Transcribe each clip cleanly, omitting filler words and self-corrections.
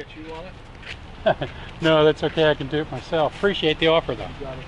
get you on it? No, that's okay. I can do it myself. Appreciate the offer, though. You got it.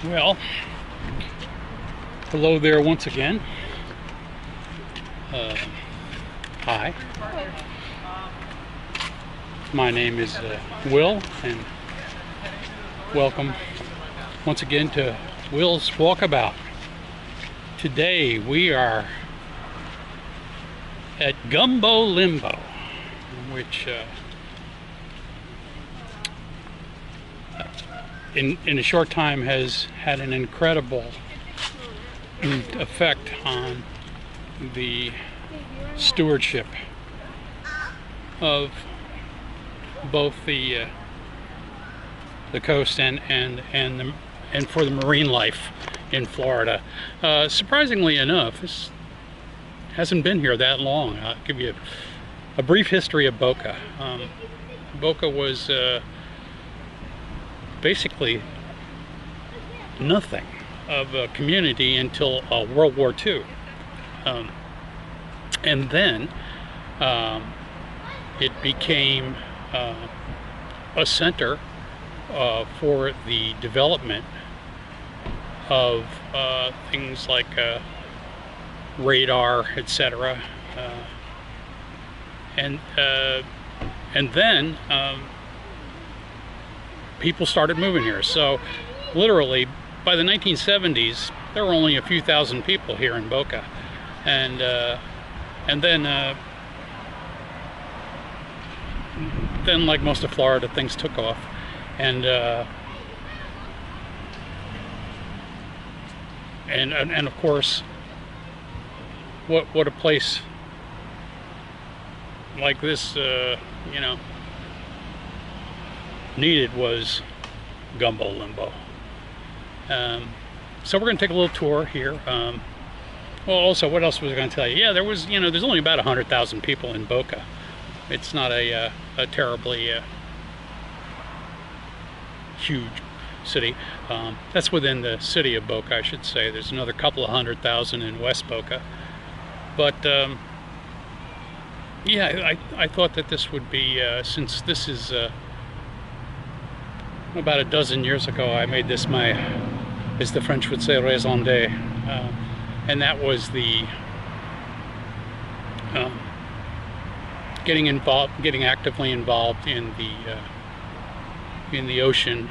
Well, hello there once again. Hi. My name is Will, and welcome once again to Will's Walkabout. Today we are at Gumbo Limbo, which in a short time has had an incredible effect on the stewardship of both the coast and for the marine life in Florida. Surprisingly enough, this hasn't been here that long. I'll give you a brief history of Boca. Boca was basically nothing of a community until World War II. And then it became a center for the development of things like radar, etc. And then people started moving here. So literally by the 1970s there were only a few thousand people here in Boca, and then like most of Florida, things took off, and of course what a place like this you know, needed was Gumbo Limbo. So we're going to take a little tour here. Well, also, what else was I going to tell you? Yeah, there was, you know, there's only about 100,000 people in Boca. It's not a terribly huge city. That's within the city of Boca, I should say. There's another couple of 100,000 in West Boca. But yeah, I thought that this would be, since this is about a dozen years ago, I made this my, as the French would say, raison d'être, and that was the getting actively involved in the ocean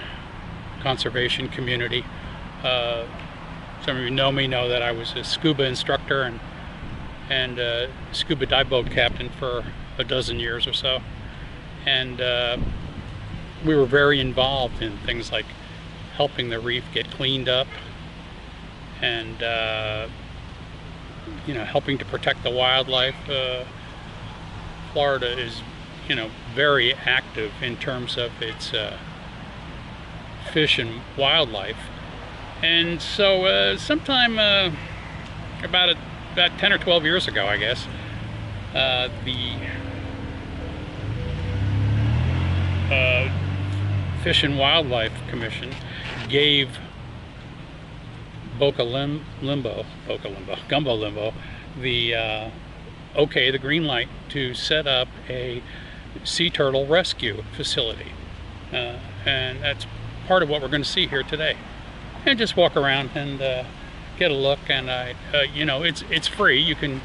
conservation community. Some of you know that I was a scuba instructor and scuba dive boat captain for a dozen years or so, and we were very involved in things like helping the reef get cleaned up, and you know, helping to protect the wildlife. Florida is, you know, very active in terms of its fish and wildlife, and so sometime about 10 or 12 years ago, I guess, the Fish and Wildlife Commission gave Gumbo Limbo, the okay, the green light to set up a sea turtle rescue facility, and that's part of what we're going to see here today. And just walk around and get a look. And you know, it's free. You can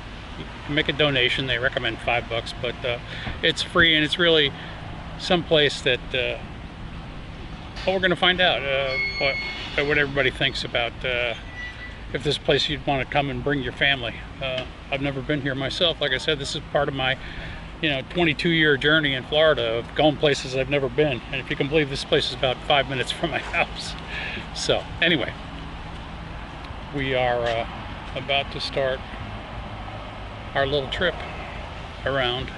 make a donation. They recommend $5, but it's free, and it's really someplace that well, we're going to find out what everybody thinks about if this place you'd want to come and bring your family. I've never been here myself. Like I said, this is part of my 22-year journey in Florida of going places I've never been. And if you can believe, this place is about 5 minutes from my house. So anyway, we are about to start our little trip around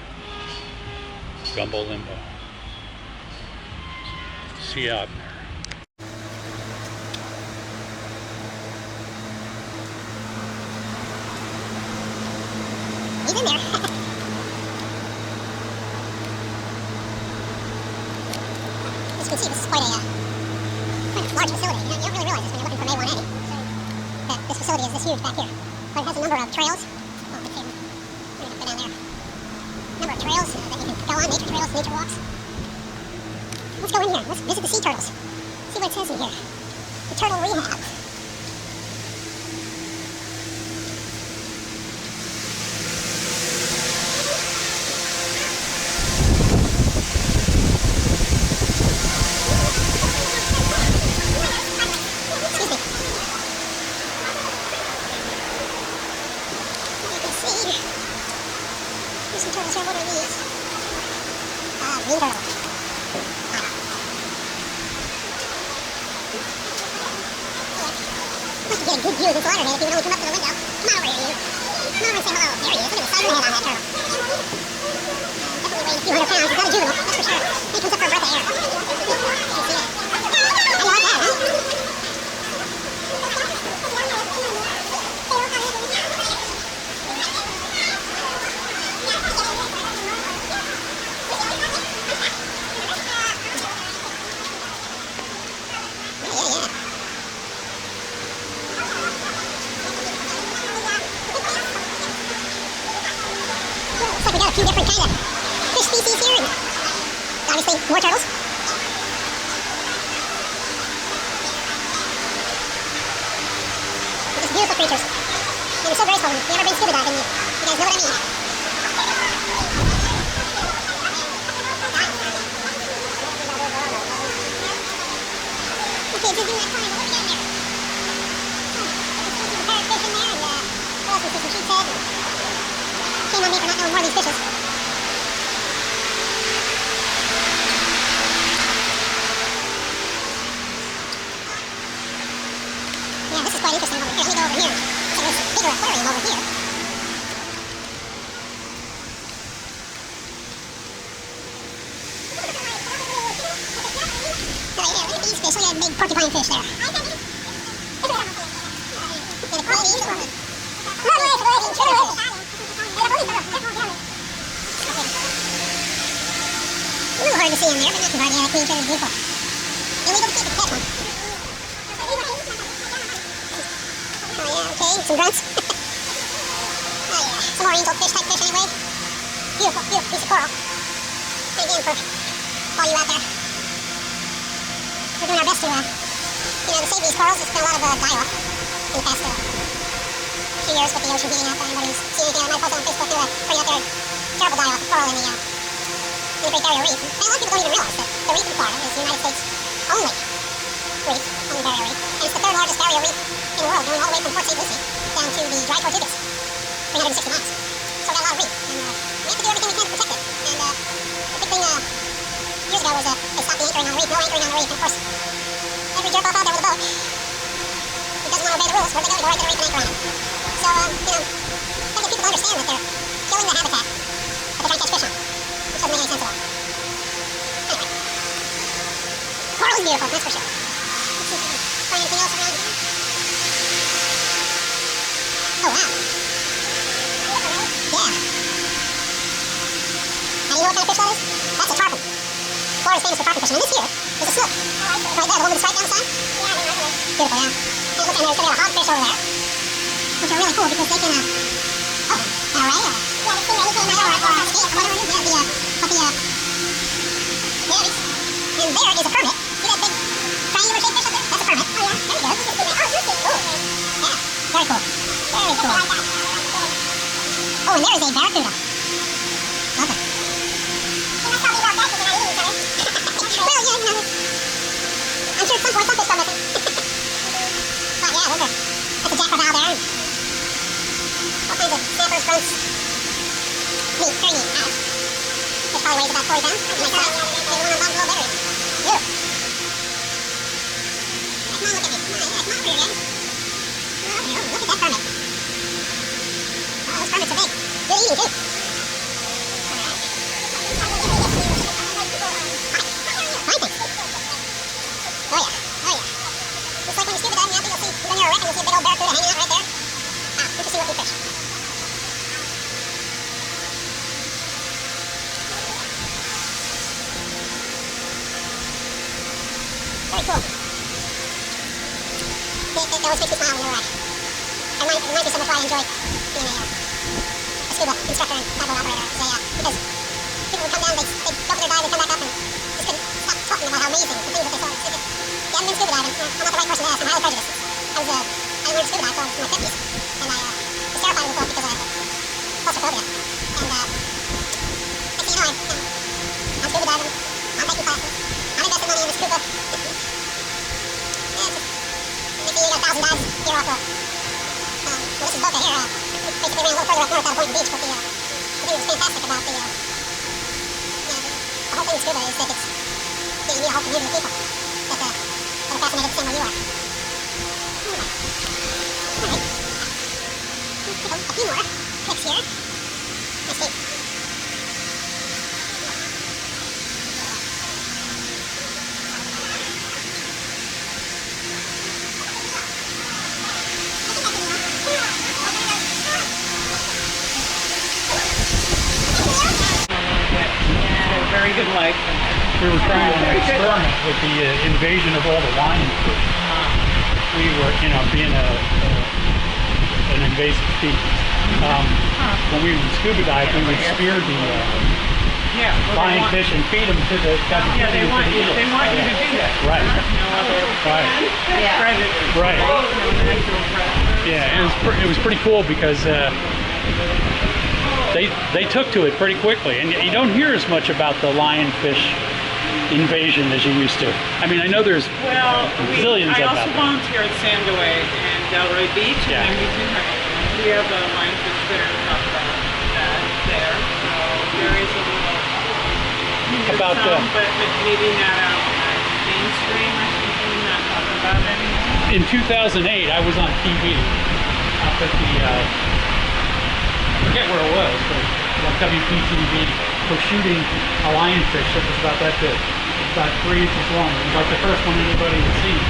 Gumbo Limbo. See you out there. He's in there. As you can see, this is quite a large facility. You don't really realize this when you're looking from A1A, that this facility is this huge back here. But it has a number of trails. Oh, okay. We're going to go down there. A number of trails that you can go on, nature trails, nature walks. Let's go in here. Let's visit the sea turtles. See what it says in here. The turtle rehab. Green turtle. Must get a good view of this water, man, if you would only come up to the window. Come on over here, you. Come over and say hello. There he is. Look at the size of the head on that turtle. Definitely weighing a few hundred pounds. He's not a juvenile, that's for sure. He comes up for a breath of air. You can see it. How do you like that, huh? We got a few different kind of fish species here, and obviously more turtles. They're just beautiful creatures, and they're so graceful. If you've ever been scuba diving, you guys know what I mean. Okay, just doing that time, what do we got in there? There's some parrotfish in there, and what else? We see some sheep's head. Shame on me for not knowing more of these fishes. Yeah, this is quite interesting over here. Let me go over here. So there's a bigger aquarium over here. Right here, look at these fish. Look at that big porcupine fish there. Yeah, the quality is a little hard to see in there, but not too hard. Yeah, that queen turtle is beautiful. Illegal to keep, but catch one. Oh yeah, okay, some grunts. Oh yeah, some oriental fish type fish anyway. Beautiful, beautiful piece of coral. And again, for all you out there, we're doing our best to, to save these corals. There's been a lot of die-off in the past few years with the ocean heating up. Anybody who's seen anything on my post on Facebook, they're putting out there terrible die-off of coral in the Great Barrier Reef. And a lot of people don't even realize that the reef in Florida is the United States' only reef, only barrier reef. And it's the third largest barrier reef in the world, going all the way from Port St. Lucie down to the Dry Tortugas, 360 miles. So we've got a lot of reef, and we have to do everything we can to protect it. And the big thing years ago was they stopped the anchoring on the reef, no anchoring on the reef. And of course, every jerk off out there with a boat who doesn't want to obey the rules, where they go right to the reef and anchor on it. So, gotta get people to understand that they're killing the habitat that they're trying to catch fish on, which doesn't make any sense at all. Anyway, coral is beautiful, that's for sure. Let's see if we can find anything else around here. Oh, wow. Yeah. Now, you know what kind of fish that is? That's a tarpon. Florida's famous for tarpon fishing, and this here is a snook. Right there, the one with the stripe down the side? Beautiful, yeah. And look, and there's going to be a hogfish over there, which are really cool because they can, an array or a skate or whatever it is. Yeah, there it is. And there is a permit. See that big triangular shaped fish up there? That's a permit. Oh, yeah. There you go. Oh, yeah. Very cool. Very cool. Oh, and there is a barracuda. Love it. Well, yeah, you know, I'm sure at some point some fish go missing. But yeah, that's a jackrabbit there. All kinds of snappers, grunts. Neat, very neat. Nice. probably weighs about 40 pounds. Nice size. There's one on the bottom below battery. Beautiful. Come on, look at me. Come on, yeah, come on over here, guys. Come on over here. Oh, look at that permit. Oh, those permits are big. Good eating, too. Fine thing. Oh, yeah. Oh, yeah. Just like when you scuba diving out there, you'll see, when you're a wreck, and you'll see a big old barracuda hanging out right there. Ah, good to see what we fish. Very cool. It always makes me smile when you're it reminds me so much why I enjoy being a scuba instructor and tugboat operator. Because people would come down, they'd go for their dive, they'd come back up, and just couldn't stop talking about how amazing the things that they saw. If you haven't been scuba diving, I'm not the right person to ask. I'm highly prejudiced. I learned scuba dive in my 50s, and I was terrified of the boat because I had claustrophobia. And next thing you know, I'm scuba diving, I'm taking classes, I'm investing money in the scuba. Maybe you got 1,000 dives here off well, this is Boca here. Basically ran a little further up north out of Point Beach, but the thing that's fantastic about the whole thing with scuba is that it's getting you a whole community of people that are fascinated the same way you are. Alright. Take a few more pics here. Let's see. Very good life. We were trying to experiment with the invasion of all the lionfish. We were, being an invasive species. When we would scuba dive, we would spear the lionfish and feed them to the they want you to do that. Right. No other predator. Right. No natural predator. Yeah, it was pretty cool because they took to it pretty quickly, and you don't hear as much about the lionfish invasion as you used to. I mean, I know there's zillions of them. I also volunteer at Sandaway and Delray Beach, and we have a lionfish there to talk about that there. So there is a little about but maybe not out mainstream or something, not talking about it anymore. In 2008, I was on TV up at the I forget where it was, but on WPTV for shooting a lionfish that was about that big, about 3 inches long. It was like the first one anybody had seen.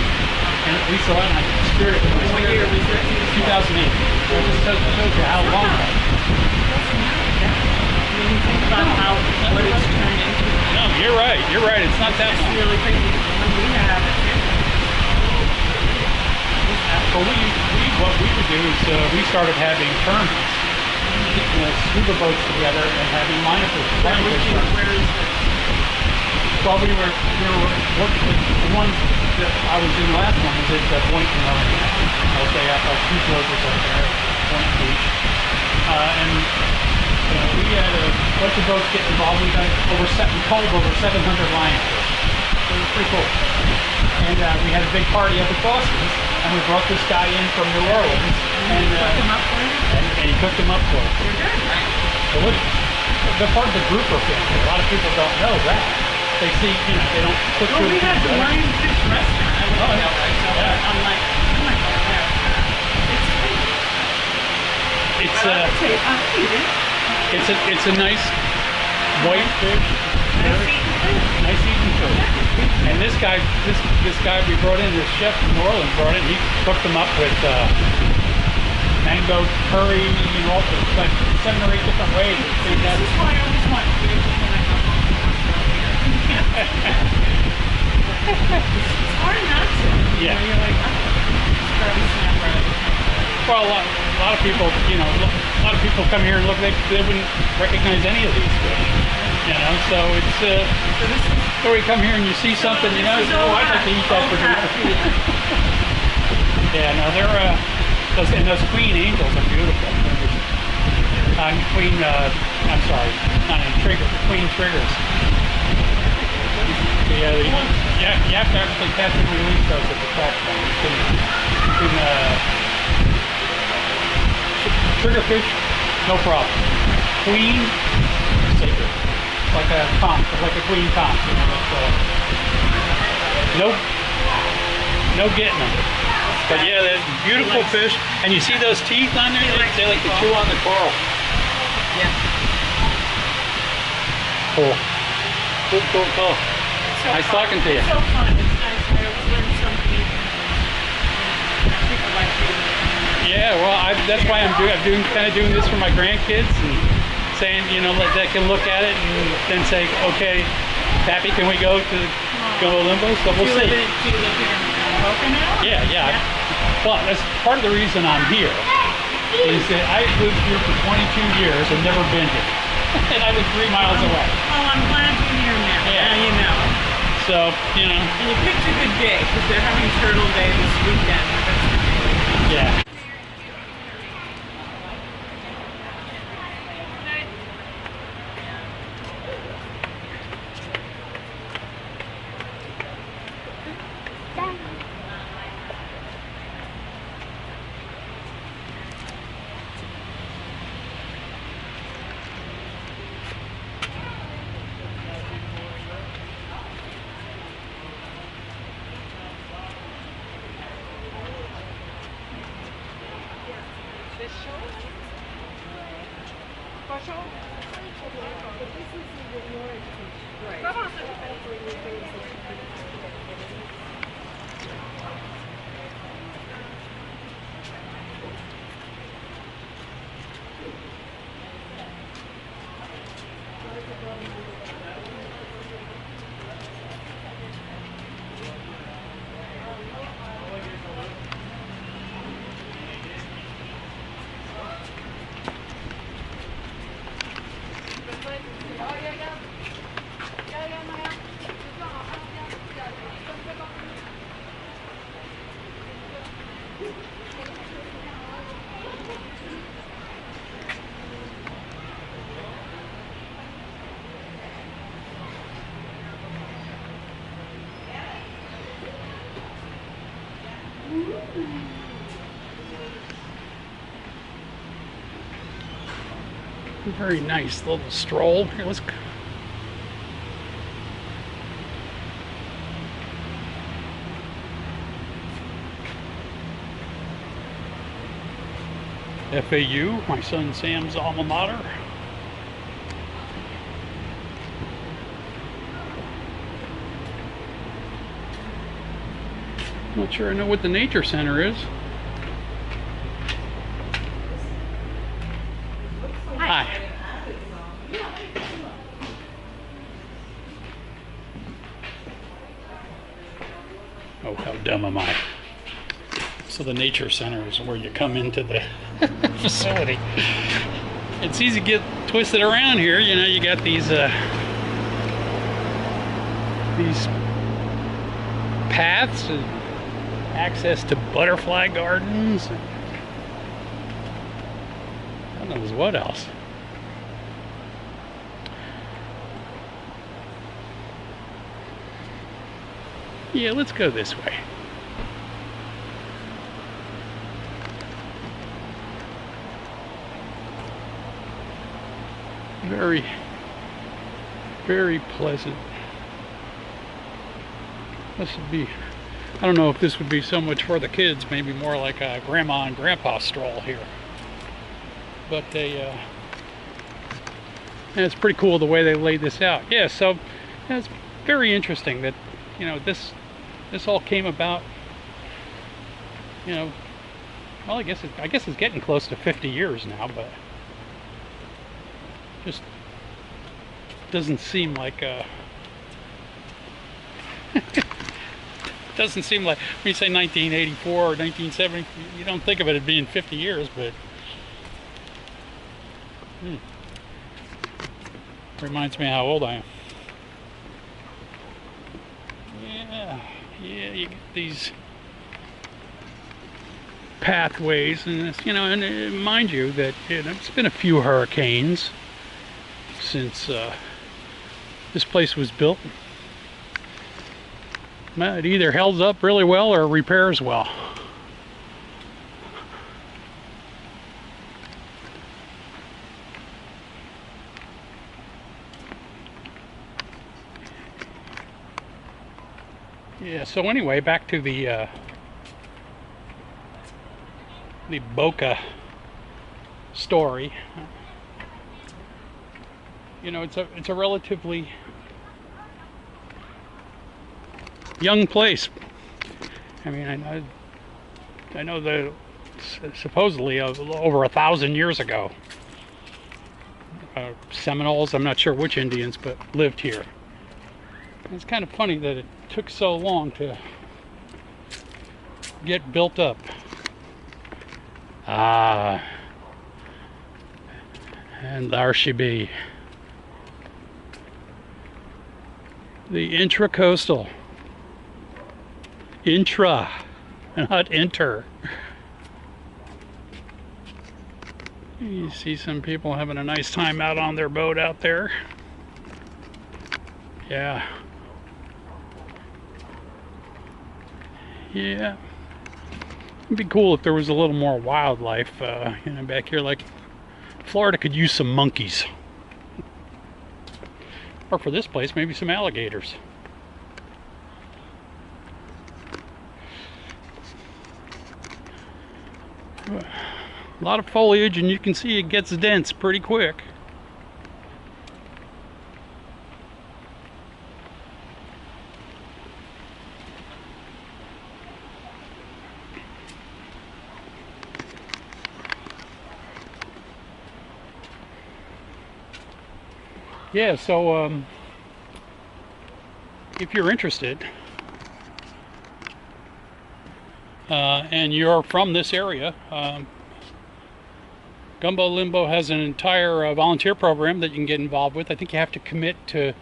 And we saw it, and I speared it. What year was that? 2008. So it just shows you how long it was. When you think about what it's turned into. No, you're right. You're right. It's not that long. It's really crazy. When we had it, Well, what we would do is we started having tournaments. Scuba boats together and having lionfish. Where is it? Well, we were working with the one that I was doing last one was at Point Limbo. Okay, up like 2 floaters up there, Point Beach, and we had a bunch of boats get involved. We culled over 700 lionfish. So it was pretty cool. And we had a big party up at Boston's, and we brought this guy in from New Orleans, and he cooked them up for us. You're good, right? Delicious. They're part of the grouper family. A lot of people don't know that. They see, they don't cook Well, we had the right? lionfish restaurant. I went to yeah. LA, so I'm like, oh my god, it's crazy. I'll eat it. It's a nice white fish. Nice eating fish. And this guy we brought in, this chef from New Orleans brought in, he cooked them up with mango curry, all like 7 or 8 different ways. This is why I always want food when I come home. It's hard not to. Yeah. You're like, snap right. Well, a lot of people, a lot of people come here and look, they wouldn't recognize any of these fish. So it's or you come here and you see something, I'd like to eat that for dinner. Yeah, no, those queen angels are beautiful. Queen triggers. Yeah, you have to actually catch and release those at the catch point. Triggerfish, no problem. Queen, sacred. like a conch, like a queen conch. You know, but, no getting them. But yeah, they're beautiful fish. And you see those teeth on there? They like to chew on the coral. Yeah. Cool. Cool. So Nice talking to you. It's so fun. It's nice. I always learn something. People like you. Yeah, well, that's why I'm kind of doing this for my grandkids and saying, you know, they can look at it and then say, okay, Pappy, can we go to Gumbo Limbo? So we'll see. Do you live here in Boca now? Yeah. Well, that's part of the reason I'm here. Is that I lived here for 22 years and never been here. And I live 3 miles away. Oh, I'm glad you're here now. Yeah. Now you know. So, you know. And you picked a good day because they're having Turtle Day this weekend. That's Yeah. Very nice little stroll. Here, let's. FAU, my son Sam's alma mater. Not sure I know what the nature center is. Hi. Oh, how dumb am I? So the nature center is where you come into the facility. It's easy to get twisted around here. You know, you got these paths and access to butterfly gardens. God knows what else. Yeah, let's go this way. Very, very pleasant. This would be, I don't know if this would be so much for the kids, maybe more like a grandma and grandpa stroll here. But yeah, it's pretty cool the way they laid this out. Yeah, so it's very interesting that, you know, this all came about, you know, well, I guess it's getting close to 50 years now, but just doesn't seem like doesn't seem like, when you say 1984 or 1970, you don't think of it as being 50 years, but reminds me how old I am. Yeah, you get these pathways, and this, you know, and mind you that, you know, it's been a few hurricanes since this place was built. It either held up really well or repairs well. Yeah, so anyway, back to the Boca story. You know, it's a relatively young place. I mean, I know that supposedly over 1,000 years ago, Seminoles, I'm not sure which Indians, but lived here. It's kind of funny that it took so long to get built up. Ah, and there she be. The intracoastal. Intra, not inter. You see some people having a nice time out on their boat out there. Yeah. Yeah. It'd be cool if there was a little more wildlife, you know, back here. Like, Florida could use some monkeys. Or for this place, maybe some alligators. A lot of foliage, and you can see it gets dense pretty quick. Yeah, so if you're interested and you're from this area, Gumbo Limbo has an entire volunteer program that you can get involved with. I think you have to commit to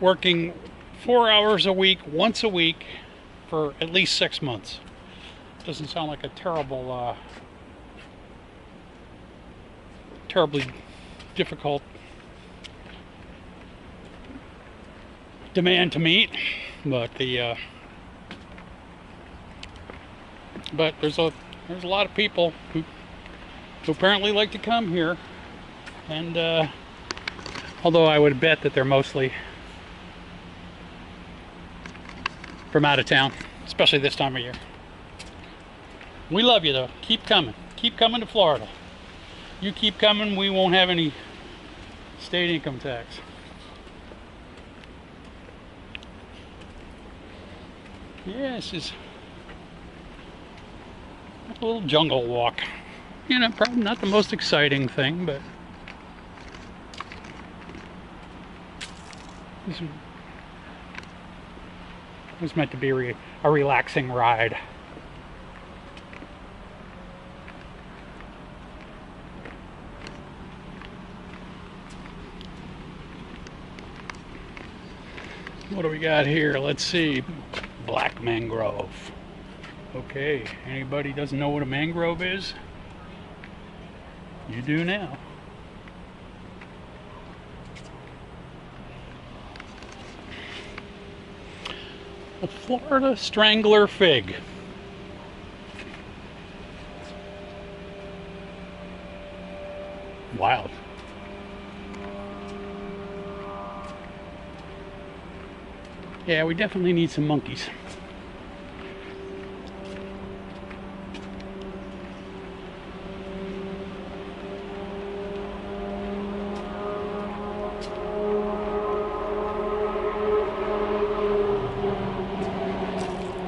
working 4 hours a week, once a week, for at least 6 months. Doesn't sound like a terrible, terribly difficult demand to meet, but but there's a lot of people who apparently like to come here, and although I would bet that they're mostly from out of town, especially this time of year. We love you though. Keep coming to Florida. You keep coming, we won't have any state income tax. Yeah, this is a little jungle walk. You know, probably not the most exciting thing, but this was meant to be a relaxing ride. What do we got here? Let's see. Black mangrove. Okay, anybody doesn't know what a mangrove is? You do now. A Florida strangler fig. Wild. Yeah, we definitely need some monkeys.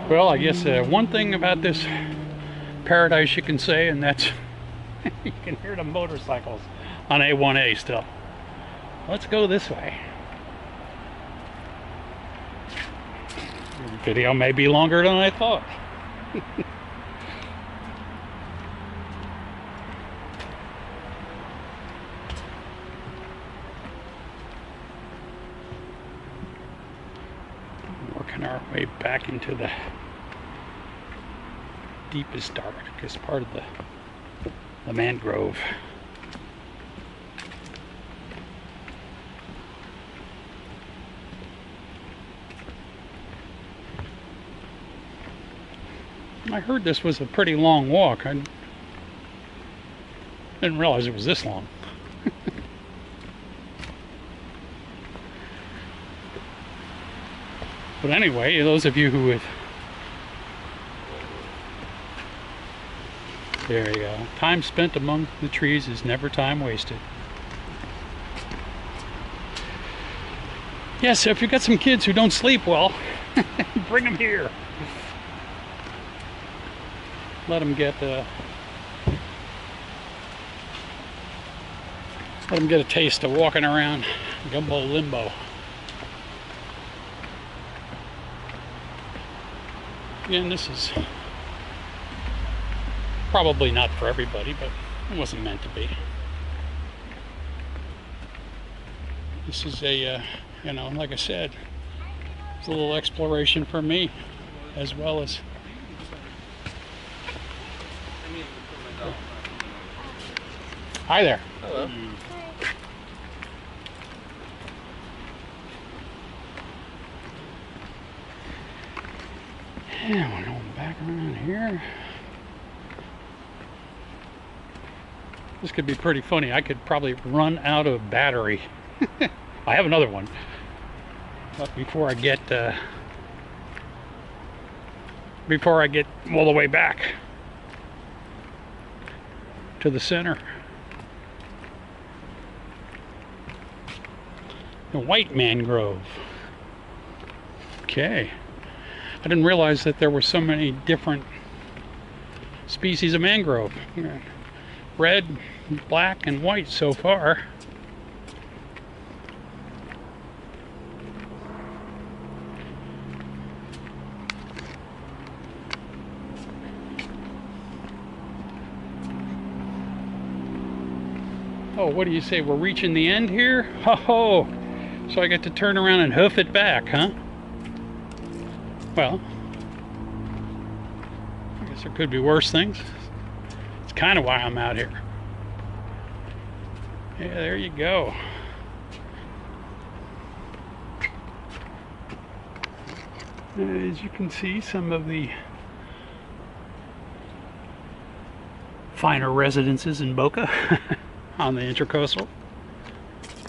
Well, I guess one thing about this paradise you can say, and that's you can hear the motorcycles on A1A still. Let's go this way. The video may be longer than I thought. Working our way back into the deepest, darkest part of the mangrove. I heard this was a pretty long walk. I didn't realize it was this long. But anyway, those of you who have, there you go. Time spent among the trees is never time wasted. Yeah, so if you've got some kids who don't sleep well, bring them here. Let them get a taste of walking around Gumbo Limbo. Again, this is probably not for everybody, but it wasn't meant to be. This is a, you know, like I said, it's a little exploration for me, as well as. Hi there. Hello. And we're going back around here. This could be pretty funny. I could probably run out of battery. I have another one, but before I get all the way back to the center. The white mangrove. Okay. I didn't realize that there were so many different species of mangrove. Red, black, and white so far. Oh, what do you say? We're reaching the end here? Ho-ho! So I get to turn around and hoof it back, huh? Well, I guess there could be worse things. It's kind of why I'm out here. Yeah, there you go. As you can see, some of the finer residences in Boca on the Intracoastal.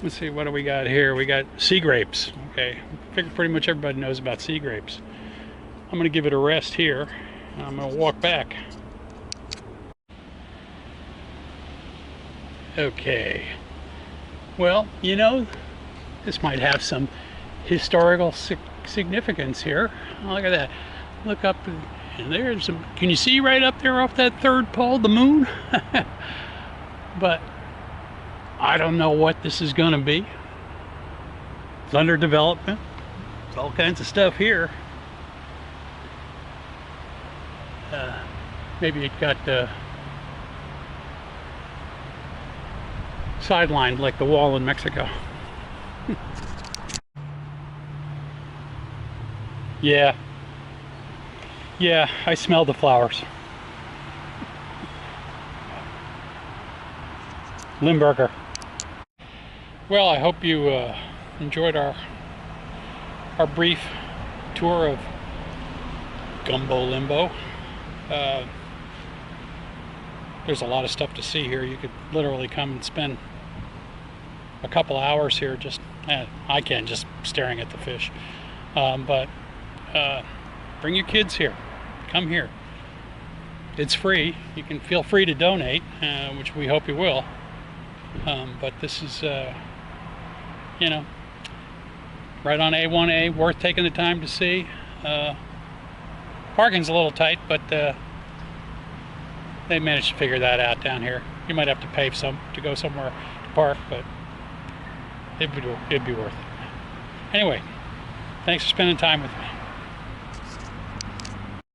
Let's see, what do we got here? We got sea grapes. Okay, I figure pretty much everybody knows about sea grapes. I'm going to give it a rest here, and I'm going to walk back. Okay. Well, you know, this might have some historical significance here. Oh, look at that. Look up, and there's some. Can you see right up there off that third pole, the moon? But I don't know what this is going to be. It's under development. There's all kinds of stuff here. Maybe it got sidelined like the wall in Mexico. Yeah, I smell the flowers. Limburger. Well, I hope you enjoyed our brief tour of Gumbo Limbo. There's a lot of stuff to see here. You could literally come and spend a couple hours here just, I can, just staring at the fish. But bring your kids here. Come here. It's free. You can feel free to donate, which we hope you will. But this is, you know, right on A1A, worth taking the time to see. Parking's a little tight, but they managed to figure that out down here. You might have to pay some to go somewhere to park, but it'd be worth it. Anyway, thanks for spending time with me.